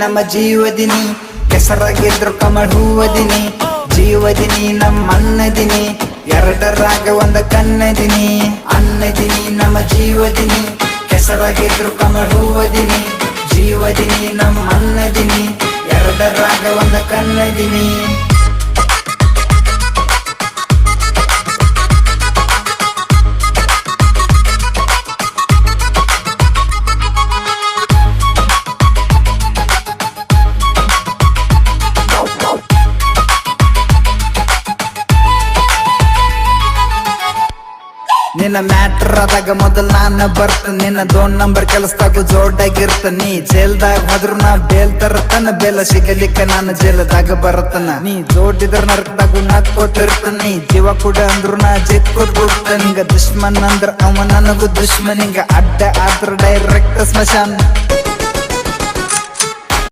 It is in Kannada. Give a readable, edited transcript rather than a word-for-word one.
ನಮ್ಮ ಜೀವದಿನಿ ಕೆಸರಾಗಿದ್ರು ಕಮಳ ಹೂವದಿನಿ ಜೀವದಿನಿ ನಮ್ಮ ಅನ್ನದಿನಿ ಎರಡರಾಗ ಒಂದ ಕನ್ನದಿನಿ ಅನ್ನದಿನಿ ನಮ್ಮ ಜೀವದಿನಿ ಕೆಸರಾಗಿದ್ರು ಕಮಳ ಹೂವದಿನಿ ಜೀವದಿನಿ ನಮ್ಮ ಅನ್ನದಿನಿ ಎರಡರಾಗ ಒಂದ ಕನ್ನದಿನಿ ನಿನ್ನ ಮ್ಯಾಟ್ರ್ ಆದಾಗ ಮೊದಲ್ ನಾನ ಬರ್ತ ನಿನ್ನ 2 ನಂಬರ್ ಕೆಲಸದಾಗು ಜೋಡಾಗಿರ್ತ ನೀ ಜೈಲ್ದಾಗ ಹೋದ್ರು ನಾ ಬೇಲ್ ತರತನ ಬೇಲ ಸಿಗಲಿಕ್ಕ ನಾನು ಜೈಲದಾಗ ಬರತನ ನೀ ಜೋಡಿದ್ರ ನರಕದಾಗು ನಕ್ಕೋತಿರ್ತ ನೀ ಜೀವ ಕೂಡ ಅಂದ್ರು ನಾ ಜಿಕ್ಕೋತ ನಿಂಗ ದುಶ್ಮನ್ ಅಂದ್ರ ಅವ ನನಗೂ ದುಶ್ಮನಿಂಗ ಅಡ್ಡ ಆದ್ರ ಡೈರೆಕ್ಟ್ ಸ್ಮಶಾನ್